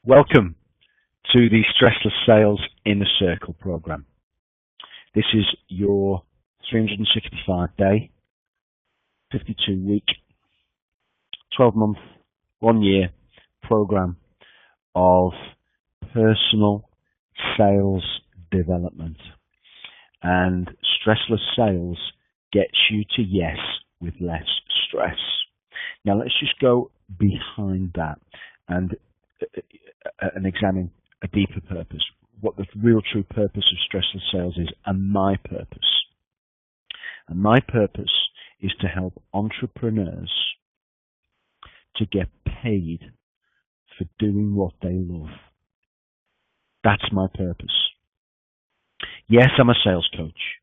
Welcome to the StressLess Sales Inner Circle program. This is your 365-day, 52-week, 12-month, 1-year program of personal sales development. And StressLess Sales gets you to yes with less stress. Now let's just go behind that and examine a deeper purpose, what the real true purpose of StressLess Sales is, and my purpose. And my purpose is to help entrepreneurs to get paid for doing what they love. That's my purpose. Yes, I'm a sales coach.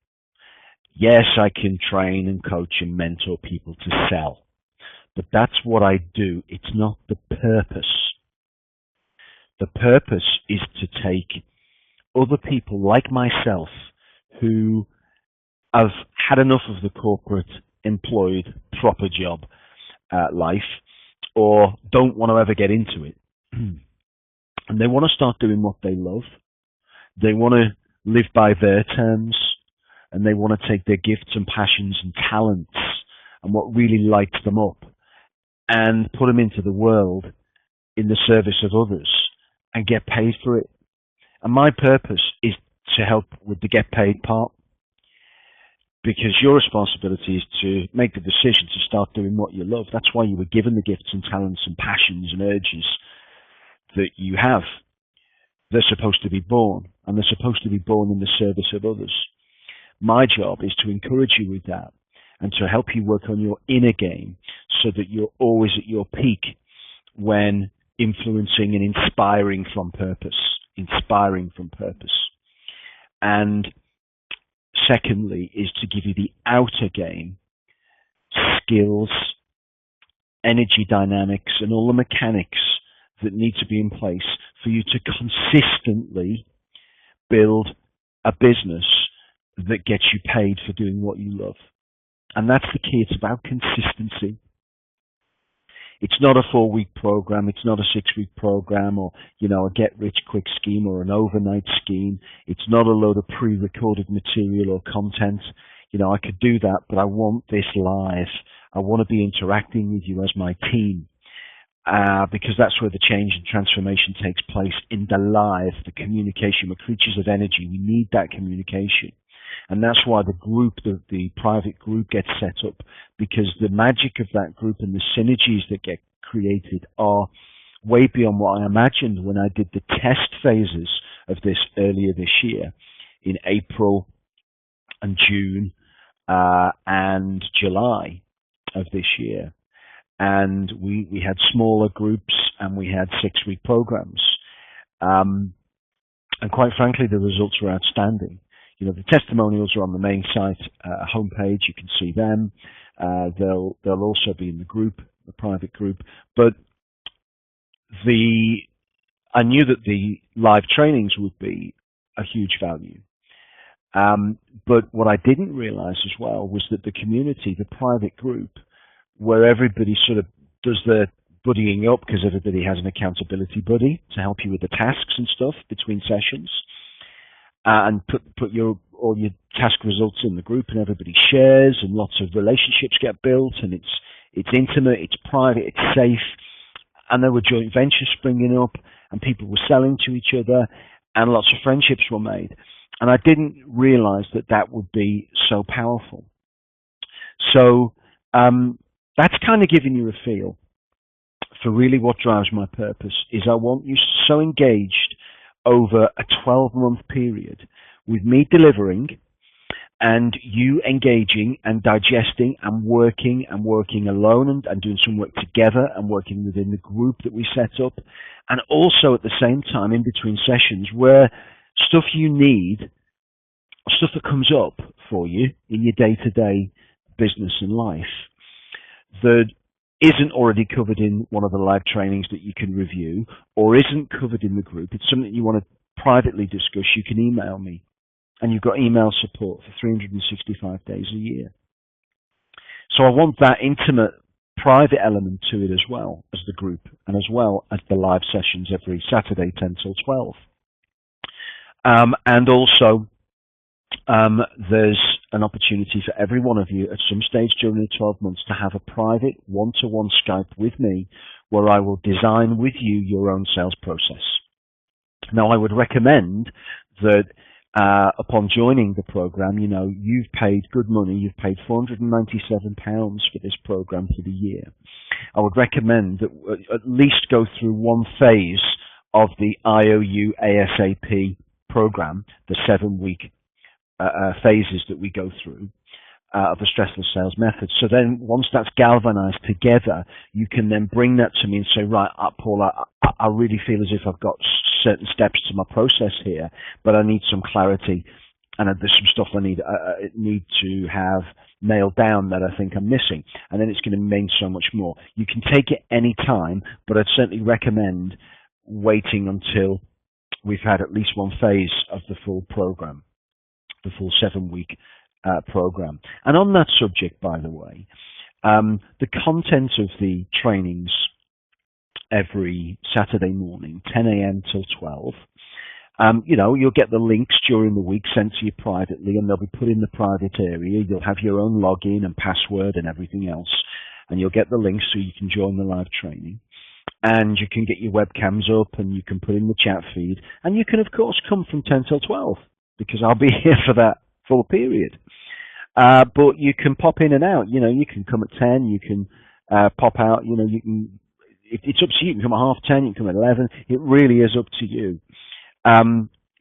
Yes, I can train and coach and mentor people to sell. But that's what I do. It's not the purpose. The purpose is to take other people like myself who have had enough of the corporate employed proper job life, or don't want to ever get into it. And they want to start doing what they love. They want to live by their terms, and they want to take their gifts and passions and talents and what really lights them up and put them into the world in the service of others and get paid for it. And my purpose is to help with the get paid part, because your responsibility is to make the decision to start doing what you love. That's why you were given the gifts and talents and passions and urges that you have. They're supposed to be born, and they're supposed to be born in the service of others. My job is to encourage you with that and to help you work on your inner game so that you're always at your peak when influencing and inspiring from purpose. And secondly is to give you the outer game, skills, energy dynamics, and all the mechanics that need to be in place for you to consistently build a business that gets you paid for doing what you love. And that's the key. It's about consistency. It's not a 4-week program. It's not a 6-week program, or, a get-rich-quick scheme or an overnight scheme. It's not a load of pre-recorded material or content. I could do that, but I want this live. I want to be interacting with you as my team, because that's where the change and transformation takes place, in the live, the communication. We're creatures of energy. We need that communication. And that's why the group, the private group, gets set up, because the magic of that group and the synergies that get created are way beyond what I imagined when I did the test phases of this earlier this year in April and June and July of this year. And we had smaller groups and we had 6-week programs. And quite frankly, the results were outstanding. The testimonials are on the main site homepage. You can see them. They'll also be in the group, the private group. But I knew that the live trainings would be a huge value. But what I didn't realize as well was that the community, the private group, where everybody sort of does their buddying up, because everybody has an accountability buddy to help you with the tasks and stuff between sessions, and put all your task results in the group, and everybody shares, and lots of relationships get built, and it's intimate, it's private, it's safe, and there were joint ventures springing up, and people were selling to each other, and lots of friendships were made. And I didn't realize that would be so powerful. So that's kind of giving you a feel for really what drives my purpose. Is I want you so engaged over a 12-month period with me delivering, and you engaging and digesting and working alone and doing some work together and working within the group that we set up, and also at the same time in between sessions where stuff you need, stuff that comes up for you in your day-to-day business and life that isn't already covered in one of the live trainings that you can review, or isn't covered in the group. It's something you want to privately discuss. You can email me, and you've got email support for 365 days a year. So I want that intimate private element to it as well as the group, and as well as the live sessions every Saturday, 10 till 12. And also, there's an opportunity for every one of you at some stage during the 12 months to have a private one-to-one Skype with me, where I will design with you your own sales process. Now, I would recommend that upon joining the program, you've paid good money. You've paid £497 for this program for the year. I would recommend that at least go through one phase of the IOU ASAP program, the 7-week phases that we go through of the StressLess sales method. So then once that's galvanized together, you can then bring that to me and say, right, Paul, I really feel as if I've got certain steps to my process here, but I need some clarity, and there's some stuff I need to have nailed down that I think I'm missing. And then it's going to mean so much more. You can take it any time, but I'd certainly recommend waiting until we've had at least one phase of the full program, the full 7-week program. And on that subject, by the way, the content of the trainings every Saturday morning, 10 a.m. till 12, you'll get the links during the week sent to you privately, and they'll be put in the private area. You'll have your own login and password and everything else, and you'll get the links so you can join the live training. And you can get your webcams up, and you can put in the chat feed, and you can, of course, come from 10 till 12, because I'll be here for that full period. But you can pop in and out. You can come at 10, you can pop out. You can. It's up to you. You can come at 10:30, you can come at 11. It really is up to you.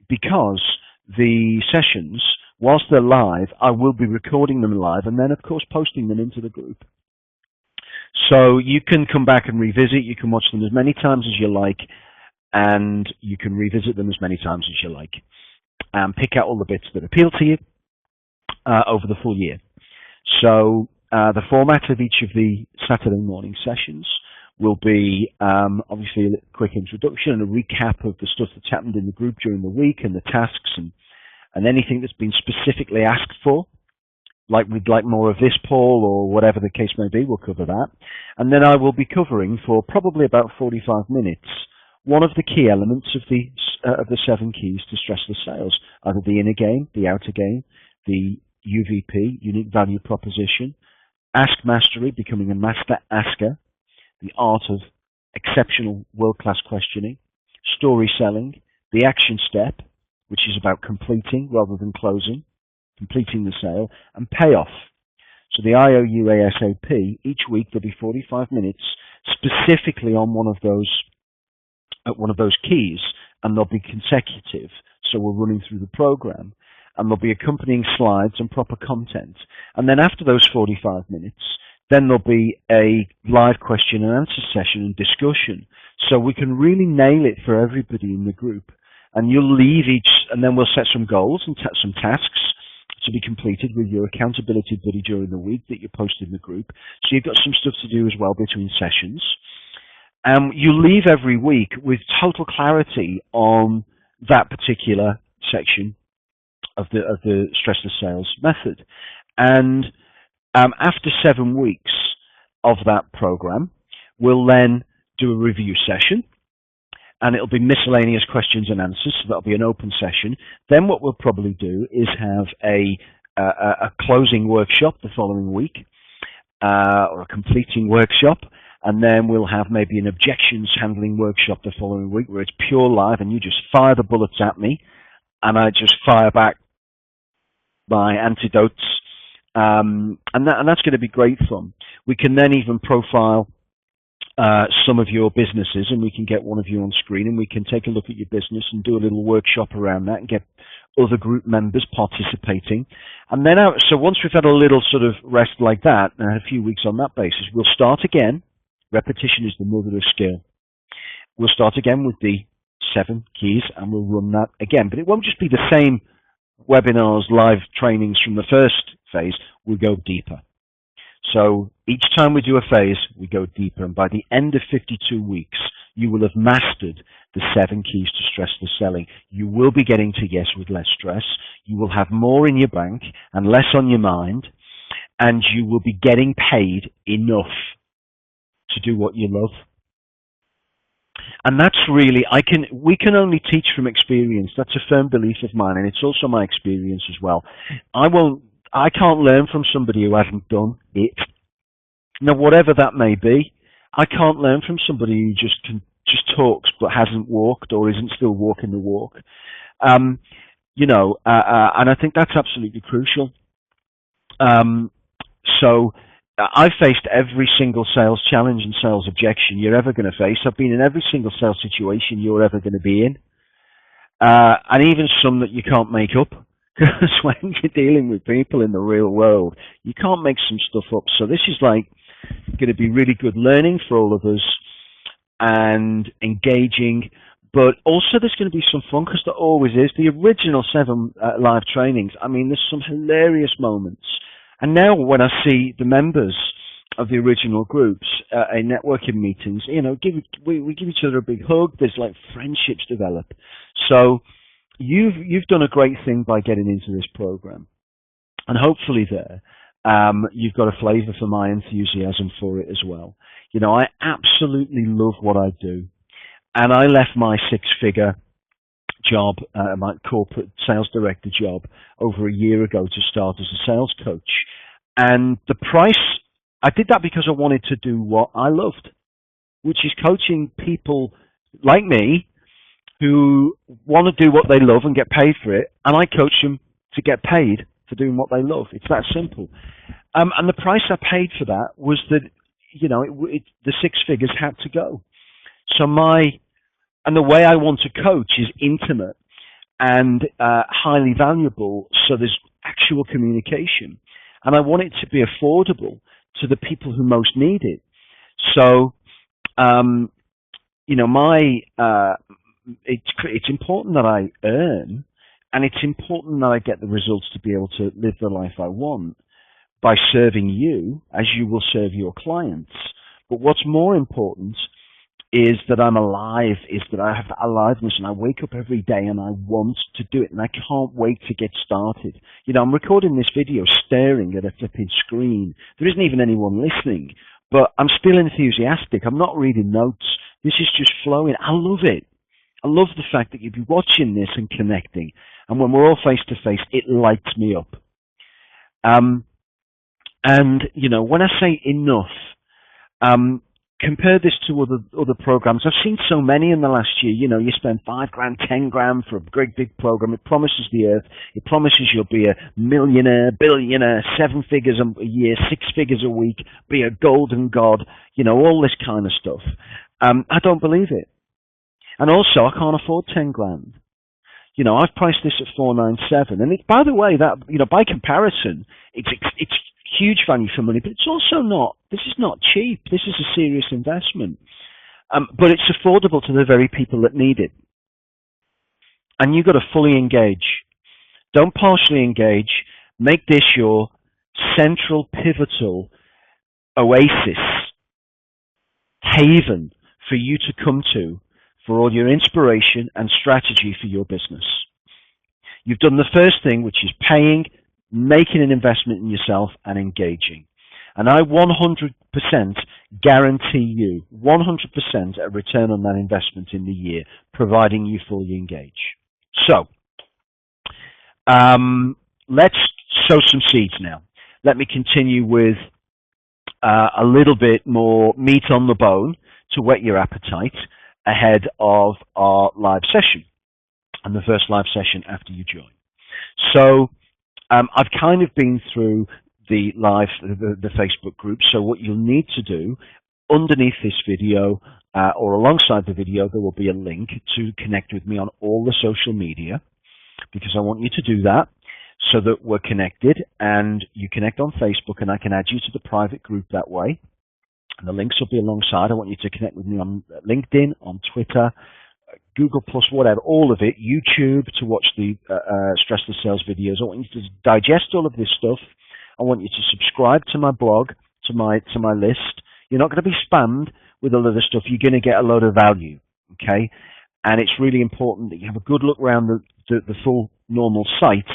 Because the sessions, whilst they're live, I will be recording them live, and then, of course, posting them into the group. So you can come back and revisit. You can watch them as many times as you like, and you can revisit them as many times as you like. Pick out all the bits that appeal to you over the full year. So the format of each of the Saturday morning sessions will be obviously a quick introduction and a recap of the stuff that's happened in the group during the week, and the tasks and anything that's been specifically asked for. Like we'd like more of this, Paul, or whatever the case may be, we'll cover that. And then I will be covering for probably about 45 minutes one of the key elements of the 7 keys to StressLess sales, either the inner game, the outer game, the UVP, unique value proposition, Ask Mastery, becoming a master asker, the art of exceptional world-class questioning, story selling, the action step, which is about completing rather than closing, completing the sale, and payoff. So the IOU ASAP, each week there'll be 45 minutes specifically on one of those keys, and they'll be consecutive. So we're running through the program, and there'll be accompanying slides and proper content. And then after those 45 minutes, then there'll be a live question and answer session and discussion. So we can really nail it for everybody in the group. And you'll leave and then we'll set some goals and some tasks to be completed with your accountability buddy during the week that you post in the group. So you've got some stuff to do as well between sessions. You leave every week with total clarity on that particular section of the StressLess sales method. And after 7 weeks of that program, we'll then do a review session, and it'll be miscellaneous questions and answers, so that'll be an open session. Then what we'll probably do is have a closing workshop the following week, or a completing workshop, and then we'll have maybe an objections handling workshop the following week where it's pure live, and you just fire the bullets at me, and I just fire back my antidotes, and that's going to be great fun. We can then even profile some of your businesses, and we can get one of you on screen, and we can take a look at your business and do a little workshop around that and get other group members participating. And then, so once we've had a little sort of rest like that, and a few weeks on that basis, we'll start again. Repetition is the mother of skill. We'll start again with the 7 keys, and we'll run that again. But it won't just be the same webinars, live trainings from the first phase. We'll go deeper. So each time we do a phase, we go deeper. And by the end of 52 weeks, you will have mastered the 7 keys to StressLess selling. You will be getting to yes with less stress. You will have more in your bank and less on your mind. And you will be getting paid enough to do what you love. And that's really, we can only teach from experience. That's a firm belief of mine, and it's also my experience as well. I can't learn from somebody who hasn't done it. Now, whatever that may be, I can't learn from somebody who just talks but hasn't walked or isn't still walking the walk. And I think that's absolutely crucial. So I've faced every single sales challenge and sales objection you're ever going to face. I've been in every single sales situation you're ever going to be in, and even some that you can't make up. Because when you're dealing with people in the real world, you can't make some stuff up. So this is like going to be really good learning for all of us and engaging. But also there's going to be some fun, because there always is. The original 7 live trainings, I mean, there's some hilarious moments. And now when I see the members of the original groups in networking meetings, we give each other a big hug. There's like friendships develop. So you've done a great thing by getting into this program. And hopefully you've got a flavor for my enthusiasm for it as well. I absolutely love what I do. And I left my 6-figure job, my corporate sales director job, over a year ago to start as a sales coach. And the price, I did that because I wanted to do what I loved, which is coaching people like me who want to do what they love and get paid for it. And I coach them to get paid for doing what they love. It's that simple. And the price I paid for that was that, the 6 figures had to go. So the way I want to coach is intimate and highly valuable, so there's actual communication. And I want it to be affordable to the people who most need it. So, it's important that I earn, and it's important that I get the results to be able to live the life I want by serving you as you will serve your clients. But what's more important is that I'm alive, is that I have aliveness, and I wake up every day and I want to do it, and I can't wait to get started. I'm recording this video staring at a flipping screen. There isn't even anyone listening, but I'm still enthusiastic. I'm not reading notes. This is just flowing. I love it. I love the fact that you'd be watching this and connecting, and when we're all face to face, it lights me up. When I say enough, compare this to other programs. I've seen so many in the last year. You spend $5 grand, 10 grand for a great big program. It promises the earth. It promises you'll be a millionaire, billionaire, 7 figures a year, 6 figures a week, be a golden god, all this kind of stuff. I don't believe it. And also, I can't afford 10 grand. I've priced this at $497, and by the way, that by comparison, it's huge value for money, but it's also not. This is not cheap. This is a serious investment, but it's affordable to the very people that need it. And you've got to fully engage. Don't partially engage. Make this your central, pivotal oasis, haven for you to come to for all your inspiration and strategy for your business. You've done the first thing, which is paying, making an investment in yourself, and engaging. And I 100% guarantee you 100% a return on that investment in the year, providing you fully engage. So, let's sow some seeds now. Let me continue with a little bit more meat on the bone to whet your appetite ahead of our live session, and the first live session after you join. So I've kind of been through the Facebook group. So what you'll need to do underneath this video or alongside the video, there will be a link to connect with me on all the social media, because I want you to do that so that we're connected, and you connect on Facebook and I can add you to the private group that way. And the links will be alongside. I want you to connect with me on LinkedIn, on Twitter, Google Plus, whatever, all of it, YouTube to watch the StressLess Sales videos. I want you to digest all of this stuff. I want you to subscribe to my blog, to my list. You're not going to be spammed with a load of stuff. You're going to get a load of value, okay? And it's really important that you have a good look around the full normal site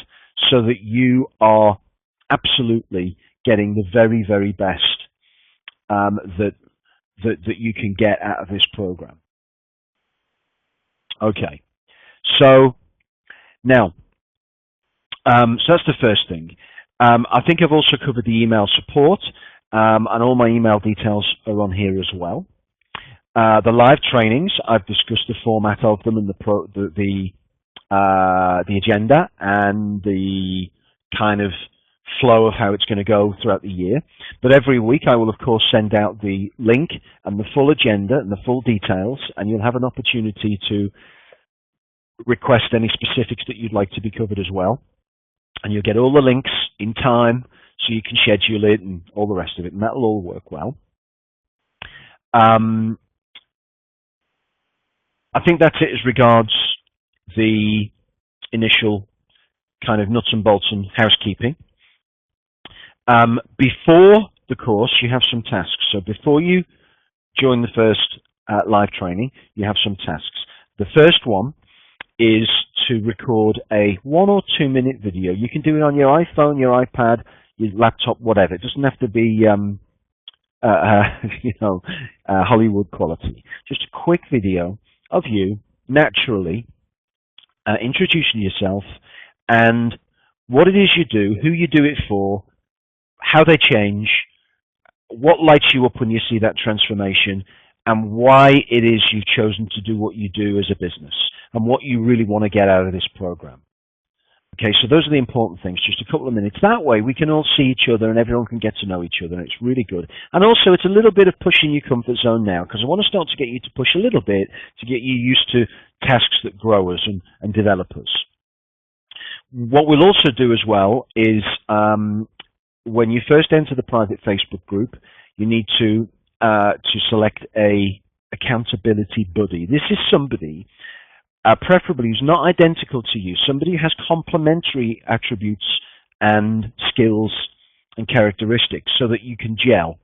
so that you are absolutely getting the very, very best that that you can get out of this program. Okay, so now, so that's the first thing. I think I've also covered the email support, and all my email details are on here as well. The live trainings, I've discussed the format of them and the agenda and the kind of flow of how it's going to go throughout the year. But every week I will of course send out the link and the full agenda and the full details, and you'll have an opportunity to request any specifics that you'd like to be covered as well. And you'll get all the links in time so you can schedule it and all the rest of it, and that'll all work well. I think that's it as regards the initial kind of nuts and bolts and housekeeping. Before the course, you have some tasks. So before you join the first live training, you have some tasks. The first one is to record a 1 or 2 minute video. You can do it on your iPhone, your iPad, your laptop, whatever. It doesn't have to be Hollywood quality. Just a quick video of you naturally introducing yourself and what it is you do, who you do it for, how they change, what lights you up when you see that transformation, and why it is you've chosen to do what you do as a business and what you really want to get out of this program. Okay, so those are the important things, just a couple of minutes. That way we can all see each other and everyone can get to know each other, and it's really good. And also it's a little bit of pushing your comfort zone now, because I want to start to get you to push a little bit to get you used to tasks that growers and developers. What we'll also do as well is when you first enter the private Facebook group, you need to select a accountability buddy. This is somebody preferably who's not identical to you, somebody who has complementary attributes and skills and characteristics so that you can gel.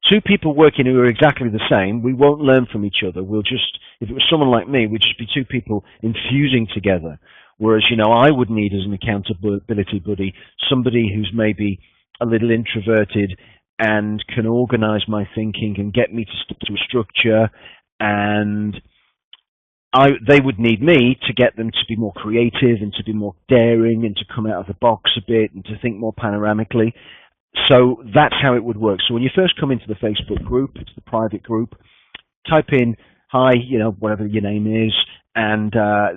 Two people working who are exactly the same, we won't learn from each other. We'll just, if it was someone like me, we'd just be two people infusing together. Whereas, I would need as an accountability buddy somebody who's maybe a little introverted and can organize my thinking and get me to stick to a structure, and they would need me to get them to be more creative and to be more daring and to come out of the box a bit and to think more panoramically. So that's how it would work. So when you first come into the Facebook group, it's the private group, type in, hi, whatever your name is, and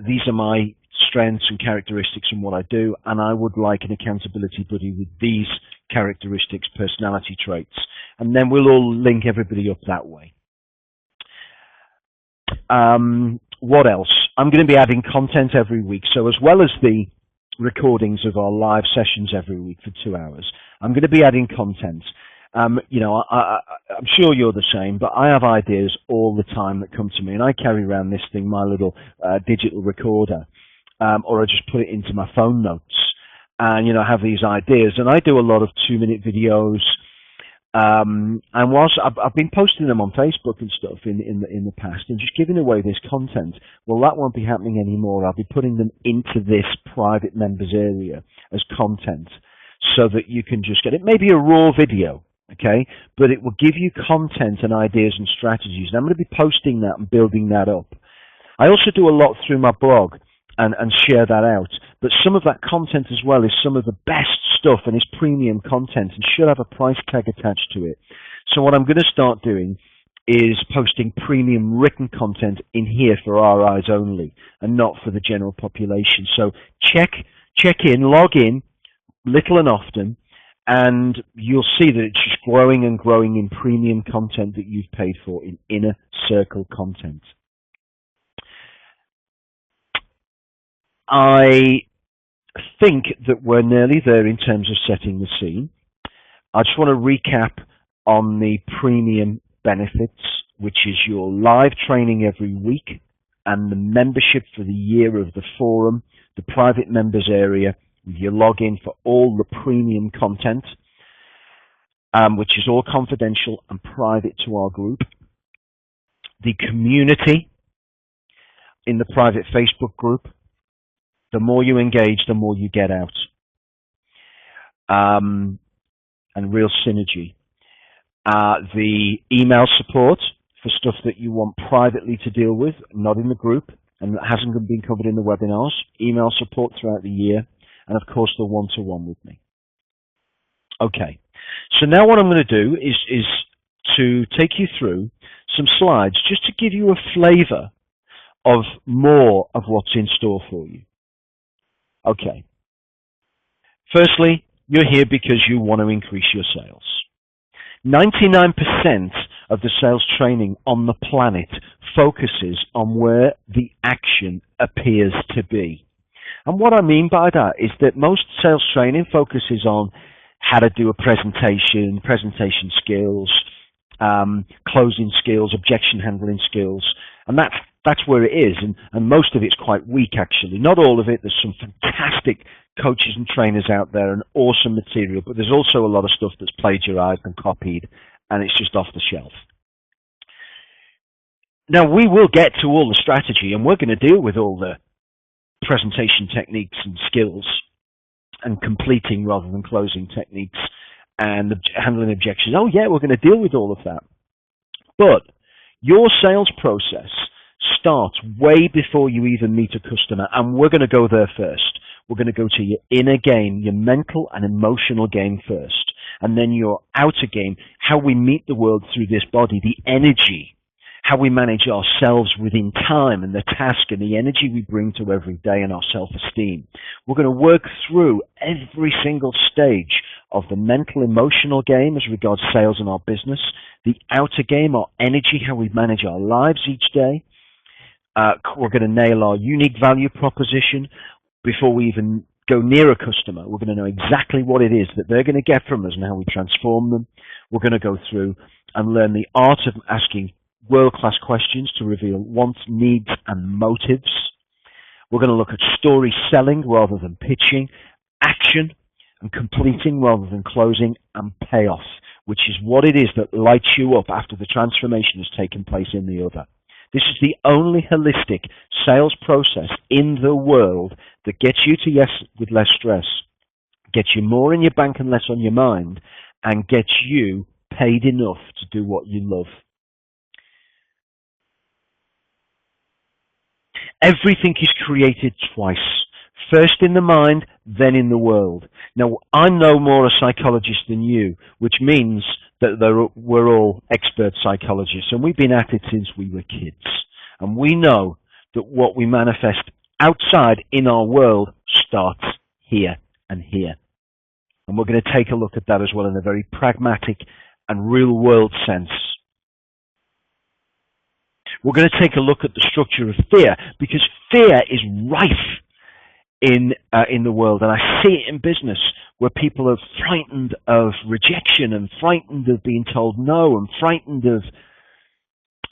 these are my strengths and characteristics and what I do, and I would like an accountability buddy with these characteristics, personality traits, and then we'll all link everybody up that way. What else? I'm going to be adding content every week, so as well as the recordings of our live sessions every week for 2 hours, I'm going to be adding content. I'm sure you're the same, but I have ideas all the time that come to me, and I carry around this thing, my little digital recorder, or I just put it into my phone notes, and I have these ideas, and I do a lot of 2-minute videos, and whilst I've been posting them on Facebook and stuff in the past, and just giving away this content, well, that won't be happening anymore. I'll be putting them into this private members area as content, so that you can just get it. Maybe a raw video, okay, but it will give you content and ideas and strategies, and I'm going to be posting that and building that up. I also do a lot through my blog and share that out, but some of that content as well is some of the best stuff and is premium content and should have a price tag attached to it. So what I'm going to start doing is posting premium written content in here for our eyes only and not for the general population. So check in, log in, little and often, and you'll see that it's just growing and growing in premium content that you've paid for, in inner circle content. I think that we're nearly there in terms of setting the scene. I just want to recap on the premium benefits, which is your live training every week and the membership for the year of the forum, the private members area, with your login for all the premium content, which is all confidential and private to our group. The community in the private Facebook group. The more you engage, the more you get out. And real synergy. The email support, for stuff that you want privately to deal with, not in the group, and that hasn't been covered in the webinars, email support throughout the year, and of course the one-to-one with me. Okay, so now what I'm going to do is to take you through some slides just to give you a flavor of more of what's in store for you. Okay, firstly, you're here because you want to increase your sales. 99% of the sales training on the planet focuses on where the action appears to be. And what I mean by that is that most sales training focuses on how to do a presentation, presentation skills, closing skills, objection handling skills, and that's where it is, and most of it's quite weak actually. Not all of it. There's some fantastic coaches and trainers out there and awesome material, but there's also a lot of stuff that's plagiarized and copied, and it's just off the shelf. Now, we will get to all the strategy, and we're going to deal with all the presentation techniques and skills and completing rather than closing techniques and handling objections. Oh yeah, we're going to deal with all of that. But your sales process starts way before you even meet a customer, and we're going to go there first. We're going to go to your inner game, your mental and emotional game first, and then your outer game, how we meet the world through this body, the energy, how we manage ourselves within time and the task and the energy we bring to every day and our self-esteem. We're going to work through every single stage of the mental, emotional game as regards sales and our business, the outer game, our energy, how we manage our lives each day. We're going to nail our unique value proposition before we even go near a customer. We're going to know exactly what it is that they're going to get from us and how we transform them. We're going to go through and learn the art of asking world-class questions to reveal wants, needs, and motives. We're going to look at story selling rather than pitching, action and completing rather than closing, and payoff, which is what it is that lights you up after the transformation has taken place in the other. This is the only holistic sales process in the world that gets you to yes with less stress, gets you more in your bank and less on your mind, and gets you paid enough to do what you love. Everything is created twice. First in the mind, then in the world. Now, I'm no more a psychologist than you, which means that we're all expert psychologists, and we've been at it since we were kids. And we know that what we manifest outside in our world starts here and here. And we're going to take a look at that as well in a very pragmatic and real-world sense. We're going to take a look at the structure of fear, because fear is rife in the world, and I see it in business where people are frightened of rejection and frightened of being told no and frightened of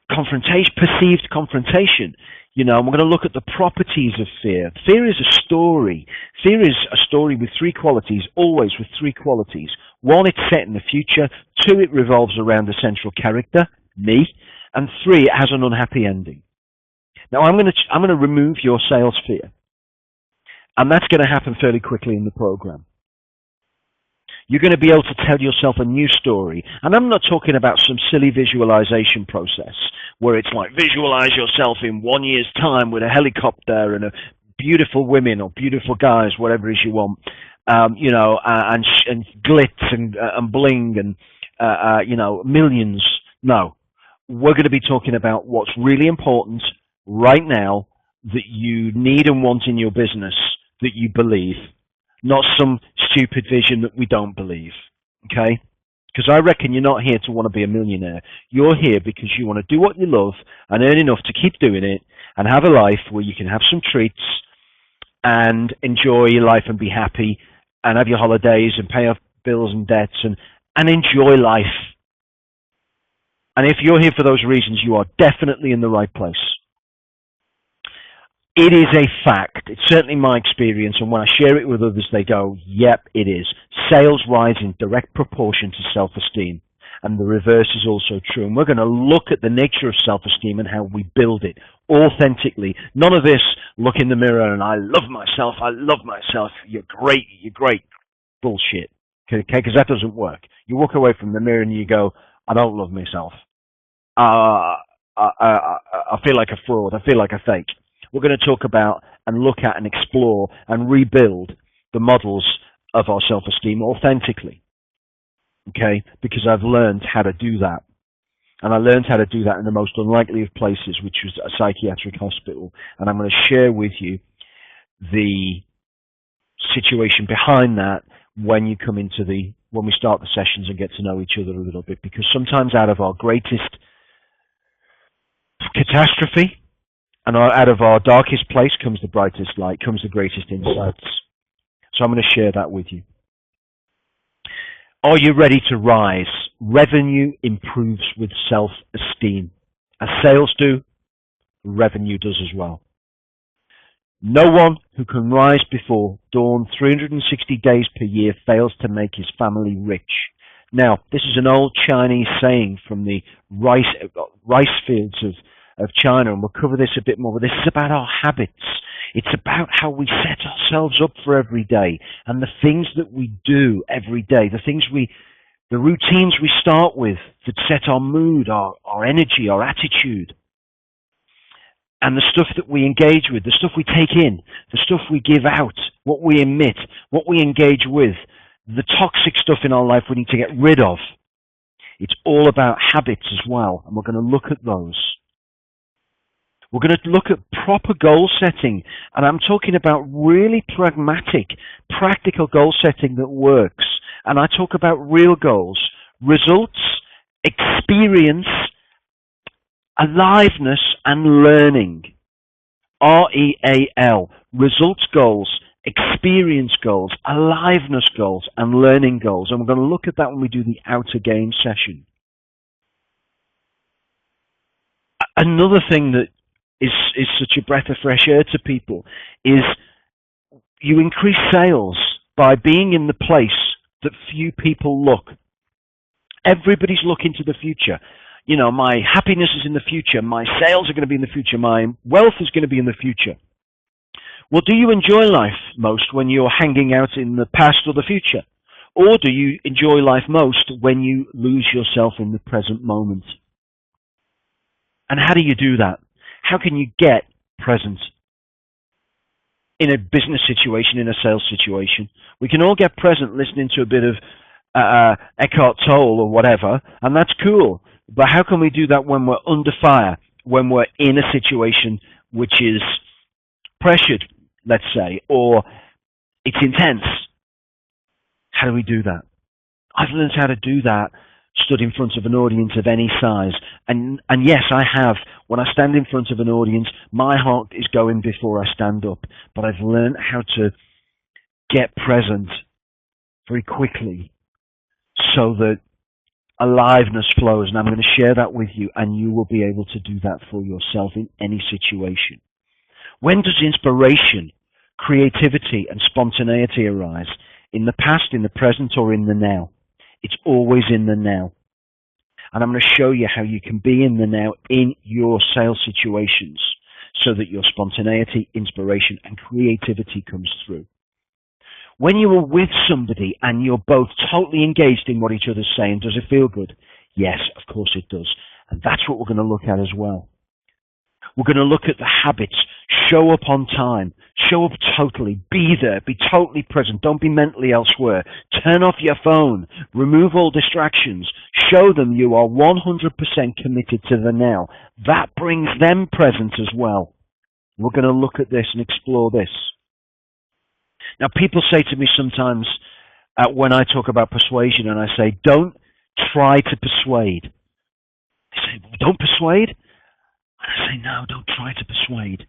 confrontation, perceived confrontation. You know, and we're going to look at the properties of fear. Fear is a story. Fear is a story with three qualities, always with three qualities. One, it's set in the future. Two, it revolves around the central character, me. And three, it has an unhappy ending. Now, I'm going to remove your sales fear. And that's going to happen fairly quickly in the program. You're going to be able to tell yourself a new story. And I'm not talking about some silly visualization process where it's like visualize yourself in 1 year's time with a helicopter and a beautiful women or beautiful guys, whatever it is you want, you know, and glitz and bling and, you know, millions. No. We're going to be talking about what's really important right now that you need and want in your business that you believe, not some stupid vision that we don't believe, okay? Because I reckon you're not here to want to be a millionaire. You're here because you want to do what you love and earn enough to keep doing it and have a life where you can have some treats and enjoy your life and be happy and have your holidays and pay off bills and debts and enjoy life. And if you're here for those reasons, you are definitely in the right place. It is a fact. It's certainly my experience, and when I share it with others, they go, yep, it is. Sales rise in direct proportion to self-esteem, and the reverse is also true. And we're going to look at the nature of self-esteem and how we build it authentically. None of this look in the mirror and I love myself, you're great bullshit, okay? Because that doesn't work. You walk away from the mirror and you go, I don't love myself. uh, I feel like a fraud. I feel like a fake. We're going to talk about and look at and explore and rebuild the models of our self-esteem authentically. Okay? Because I've learned how to do that. And I learned how to do that in the most unlikely of places, which was a psychiatric hospital. And I'm going to share with you the situation behind that when you come into when we start the sessions and get to know each other a little bit. Because sometimes out of our greatest catastrophe and out of our darkest place comes the brightest light, comes the greatest insights. So I'm going to share that with you. Are you ready to rise? Revenue improves with self-esteem. As sales do, revenue does as well. No one who can rise before dawn 360 days per year fails to make his family rich. Now, this is an old Chinese saying from the rice fields of China, and we'll cover this a bit more, but this is about our habits. It's about how we set ourselves up for every day and the things that we do every day, the routines we start with that set our mood, our energy, our attitude, and the stuff that we engage with, the stuff we take in, the stuff we give out, what we emit, what we engage with, the toxic stuff in our life we need to get rid of. It's all about habits as well, and we're going to look at those. We're going to look at proper goal setting, and I'm talking about really pragmatic, practical goal setting that works. And I talk about real goals, results, experience, aliveness, and learning. REAL, results goals, experience goals, aliveness goals, and learning goals. And we're going to look at that when we do the outer game session. Another thing that is such a breath of fresh air to people is you increase sales by being in the place that few people look. Everybody's looking to the future. You know, my happiness is in the future, my sales are going to be in the future, my wealth is going to be in the future. Well, do you enjoy life most when you're hanging out in the past or the future? Or do you enjoy life most when you lose yourself in the present moment? And how do you do that? How can you get present in a business situation, in a sales situation? We can all get present listening to a bit of Eckhart Tolle or whatever, and that's cool. But how can we do that when we're under fire, when we're in a situation which is pressured, let's say, or it's intense? How do we do that? I've learned how to do that stood in front of an audience of any size. And yes, I have. When I stand in front of an audience, my heart is going before I stand up. But I've learned how to get present very quickly so that aliveness flows. And I'm going to share that with you, and you will be able to do that for yourself in any situation. When does inspiration, creativity, and spontaneity arise? In the past, in the present, or in the now? It's always in the now. And I'm going to show you how you can be in the now in your sales situations so that your spontaneity, inspiration, and creativity comes through. When you are with somebody and you're both totally engaged in what each other's saying, does it feel good? Yes, of course it does. And that's what we're going to look at as well. We're going to look at the habits. Show up on time. Show up totally. Be there. Be totally present. Don't be mentally elsewhere. Turn off your phone. Remove all distractions. Show them you are 100% committed to the now. That brings them present as well. We're going to look at this and explore this. Now, people say to me sometimes when I talk about persuasion, and I say, don't try to persuade. They say, well, don't persuade? I say, no, don't try to persuade.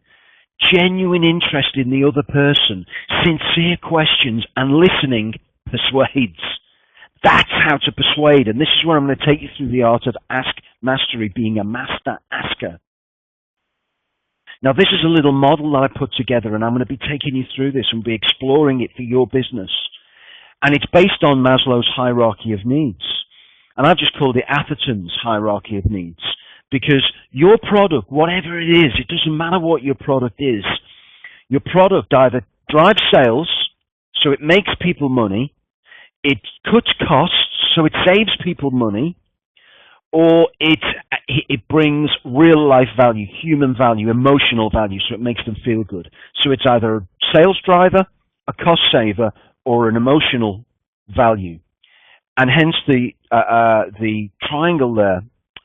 Genuine interest in the other person, sincere questions, and listening persuades. That's how to persuade. And this is where I'm going to take you through the art of ask mastery, being a master asker. Now, this is a little model that I put together, and I'm going to be taking you through this and be exploring it for your business. And it's based on Maslow's hierarchy of needs. And I've just called it Atherton's hierarchy of needs. Because your product, whatever it is, it doesn't matter what your product is. Your product either drives sales, so it makes people money, it cuts costs, so it saves people money, or it brings real life value, human value, emotional value, so it makes them feel good. So it's either a sales driver, a cost saver, or an emotional value. And hence the triangle there,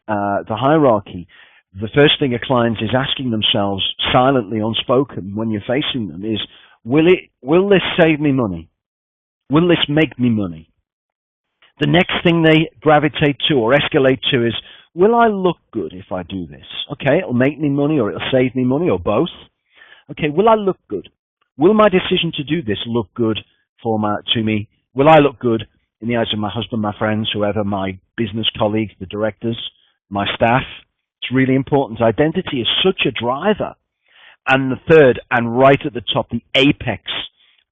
the hierarchy. The first thing a client is asking themselves silently, unspoken, when you're facing them is, will this save me money? Will this make me money? The next thing they gravitate to or escalate to is, will I look good if I do this? Okay, it'll make me money or it'll save me money or both. Okay, will I look good? Will my decision to do this look good to me? Will I look good in the eyes of my husband, my friends, whoever, my business colleagues, the directors, my staff? It's really important. Identity is such a driver. And the third, and right at the top, the apex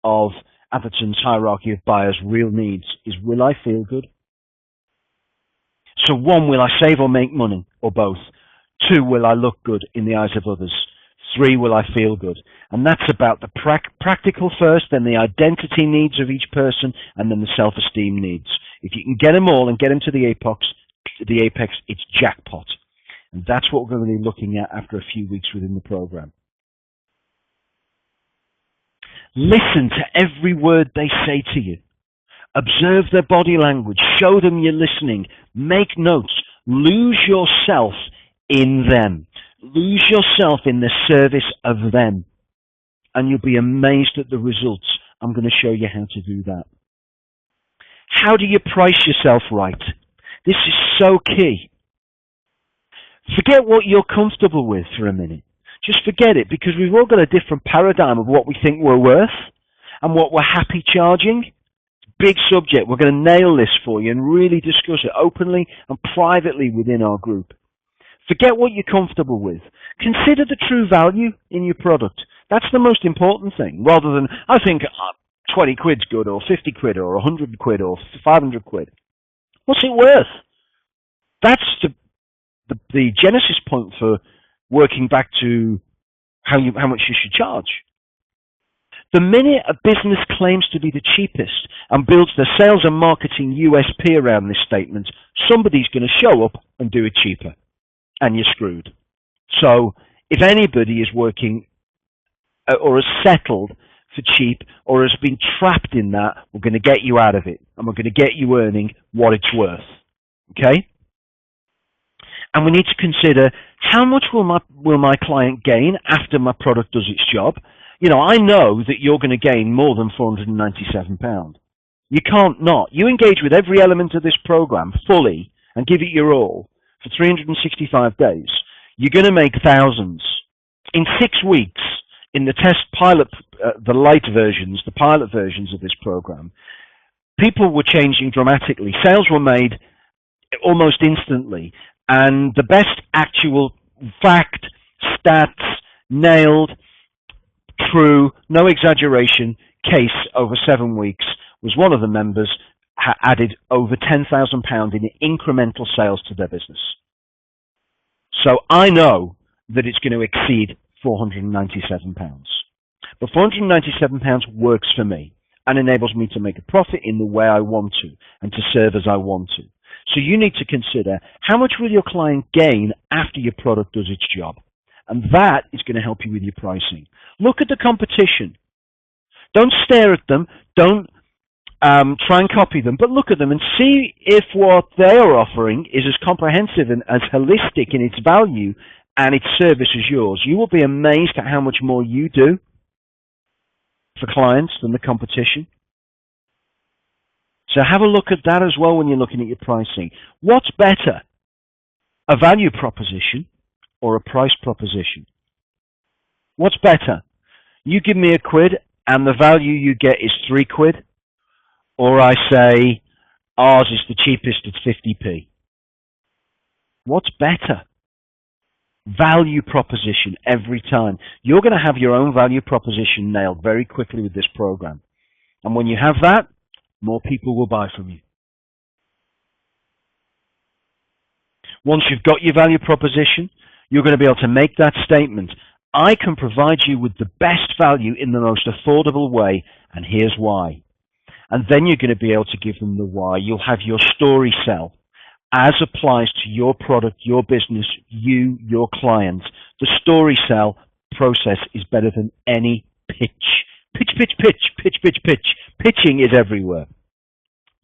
of Atherton's hierarchy of buyers' real needs is, will I feel good? So 1, will I save or make money, or both? 2, will I look good in the eyes of others? 3, will I feel good? And that's about the practical first, then the identity needs of each person, and then the self-esteem needs. If you can get them all and get them to the apex, it's jackpot. And that's what we're going to be looking at after a few weeks within the program. Listen to every word they say to you. Observe their body language. Show them you're listening. Make notes. Lose yourself in them. Lose yourself in the service of them. And you'll be amazed at the results. I'm going to show you how to do that. How do you price yourself right? This is so key. Forget what you're comfortable with for a minute. Just forget it, because we've all got a different paradigm of what we think we're worth and what we're happy charging. Big subject. We're going to nail this for you and really discuss it openly and privately within our group. Forget what you're comfortable with. Consider the true value in your product. That's the most important thing, rather than, I think 20 quid's good, or 50 quid, or 100 quid, or 500 quid. What's it worth? That's the genesis point for working back to how much you should charge. The minute a business claims to be the cheapest and builds their sales and marketing USP around this statement, somebody's going to show up and do it cheaper, and you're screwed. So if anybody is working or has settled for cheap or has been trapped in that, we're going to get you out of it, and we're going to get you earning what it's worth. Okay? And we need to consider, how much will my client gain after my product does its job? You know, I know that you're going to gain more than £497. You can't not. You engage with every element of this program fully and give it your all for 365 days. You're going to make thousands. In 6 weeks, in the pilot versions of this program, people were changing dramatically. Sales were made almost instantly. And the best actual fact, stats, nailed, true, no exaggeration case over 7 weeks was one of the members added over £10,000 in incremental sales to their business. So I know that it's going to exceed £497. But £497 works for me and enables me to make a profit in the way I want to and to serve as I want to. So you need to consider, how much will your client gain after your product does its job? And that is going to help you with your pricing. Look at the competition. Don't stare at them. Don't try and copy them, but look at them and see if what they are offering is as comprehensive and as holistic in its value and its service as yours. You will be amazed at how much more you do for clients than the competition. So have a look at that as well when you're looking at your pricing. What's better, a value proposition or a price proposition? What's better? You give me £1 and the value you get is £3, or I say ours is the cheapest, it's 50p. What's better? Value proposition every time. You're going to have your own value proposition nailed very quickly with this program. And when you have that, more people will buy from you. Once you've got your value proposition, you're going to be able to make that statement. I can provide you with the best value in the most affordable way, and here's why. And then you're going to be able to give them the why. You'll have your story sell. as applies to your product, your business, you, your client. The story sell process is better than any pitch. Pitch, pitch, pitch, pitch, pitch, pitch. Pitching is everywhere.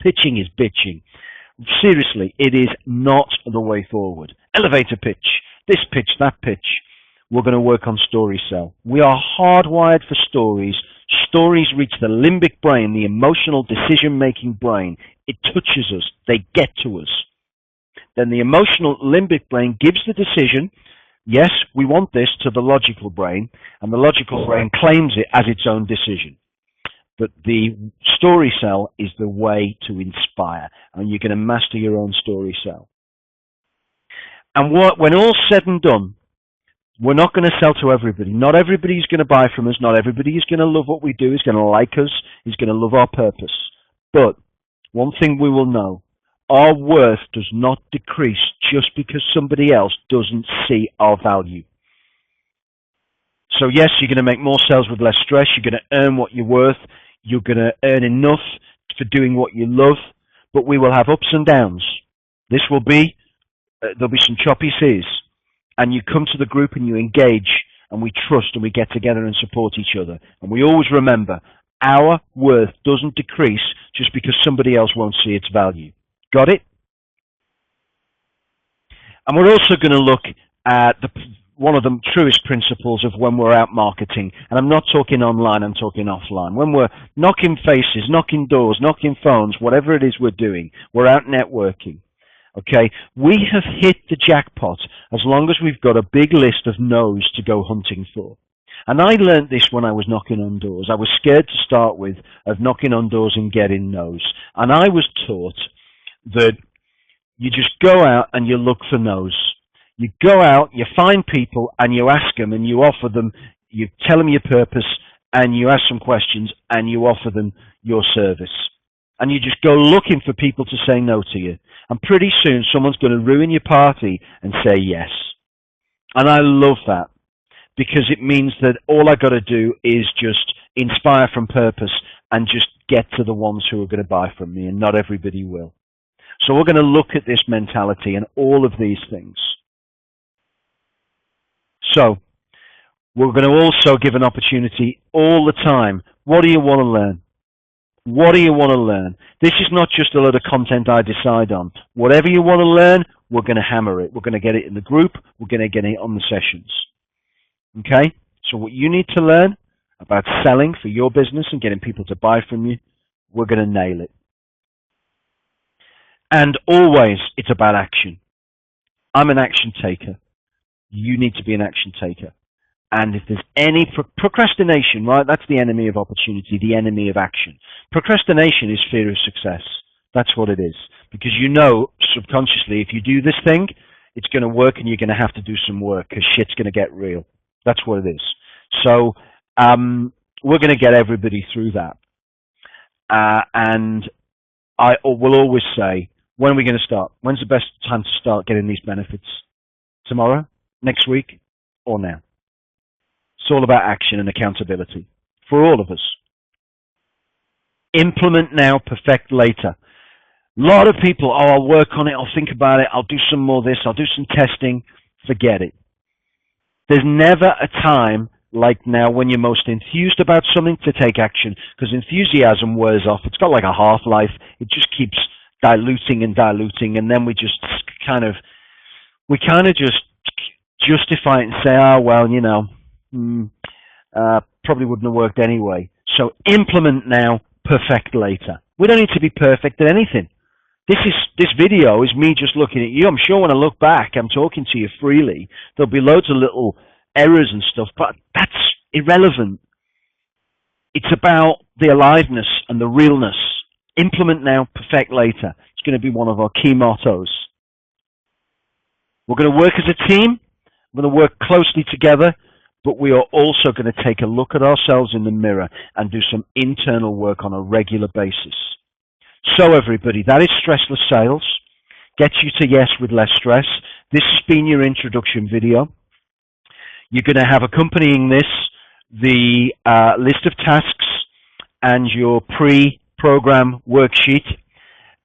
Pitching is bitching. Seriously, it is not the way forward. Elevator pitch, this pitch, that pitch. We're going to work on story sell. We are hardwired for stories. Stories reach the limbic brain, the emotional decision-making brain. It touches us. They get to us. Then the emotional limbic brain gives the decision, yes, we want this, to the logical brain, and the logical brain claims it as its own decision. But the story sell is the way to inspire, and you're going to master your own story sell. And when all's said and done, we're not going to sell to everybody. Not everybody is going to buy from us. Not everybody is going to love what we do, is going to like us, is going to love our purpose. But one thing we will know, our worth does not decrease just because somebody else doesn't see our value. So yes, you're going to make more sales with less stress. You're going to earn what you're worth. You're going to earn enough for doing what you love. But we will have ups and downs. This will be, there'll be some choppy seas. And you come to the group and you engage and we trust and we get together and support each other. And we always remember, our worth doesn't decrease just because somebody else won't see its value. Got it? And we're also going to look at one of the truest principles of when we're out marketing. And I'm not talking online, I'm talking offline. When we're knocking faces, knocking doors, knocking phones, whatever it is we're doing, we're out networking. Okay, we have hit the jackpot as long as we've got a big list of no's to go hunting for. And I learned this when I was knocking on doors. I was scared to start with of knocking on doors and getting no's. And I was taught that you just go out and you look for no's. You go out, you find people and you ask them and you offer them, you tell them your purpose and you ask some questions and you offer them your service. And you just go looking for people to say no to you. And pretty soon someone's going to ruin your party and say yes. And I love that because it means that all I got to do is just inspire from purpose and just get to the ones who are going to buy from me, and not everybody will. So we're going to look at this mentality and all of these things. So we're going to also give an opportunity all the time. What do you want to learn? What do you want to learn? This is not just a load of content I decide on. Whatever you want to learn, we're going to hammer it. We're going to get it in the group. We're going to get it on the sessions. Okay? So what you need to learn about selling for your business and getting people to buy from you, we're going to nail it. And always, it's about action. I'm an action taker. You need to be an action taker. And if there's any procrastination, right, that's the enemy of opportunity, the enemy of action. Procrastination is fear of success. That's what it is. Because you know subconsciously if you do this thing, it's going to work and you're going to have to do some work because shit's going to get real. That's what it is. So we're going to get everybody through that. And I will always say, when are we going to start? When's the best time to start getting these benefits? Tomorrow? Next week? Or now? It's all about action and accountability for all of us. Implement now, perfect later. A lot of people, oh, I'll work on it, I'll think about it, I'll do some more of this, I'll do some testing. Forget it. There's never a time like now when you're most enthused about something to take action, because enthusiasm wears off. It's got like a half-life. It just keeps diluting and diluting, and then we kind of just justify it and say, oh, well, you know, probably wouldn't have worked anyway. So implement now, perfect later. We don't need to be perfect at anything. This video is me just looking at you. I'm sure when I look back, I'm talking to you freely. There'll be loads of little errors and stuff, but that's irrelevant. It's about the aliveness and the realness. Implement now, perfect later. It's going to be one of our key mottos. We're going to work as a team. We're going to work closely together. But we are also going to take a look at ourselves in the mirror and do some internal work on a regular basis. So everybody, that is Stressless Sales. Gets you to yes with less stress. This has been your introduction video. You're going to have accompanying this the list of tasks and your pre-program worksheet.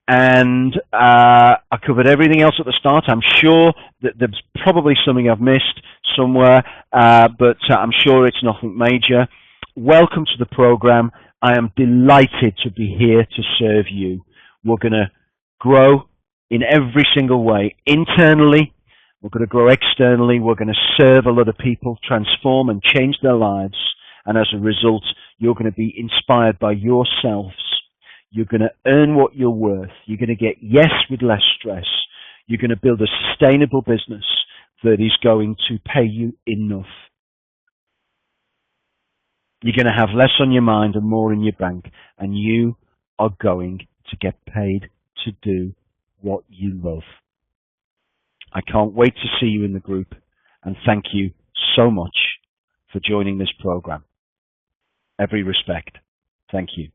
and I covered everything else at the start. I'm sure that there's probably something I've missed somewhere, but I'm sure it's nothing major. Welcome to the program. I am delighted to be here to serve you. We're going to grow in every single way. Internally, we're going to grow externally. We're going to serve a lot of people, transform and change their lives. And as a result, you're going to be inspired by yourselves. You're going to earn what you're worth. You're going to get yes with less stress. You're going to build a sustainable business that is going to pay you enough. You're going to have less on your mind and more in your bank. And you are going to get paid to do what you love. I can't wait to see you in the group. And thank you so much for joining this program. Every respect. Thank you.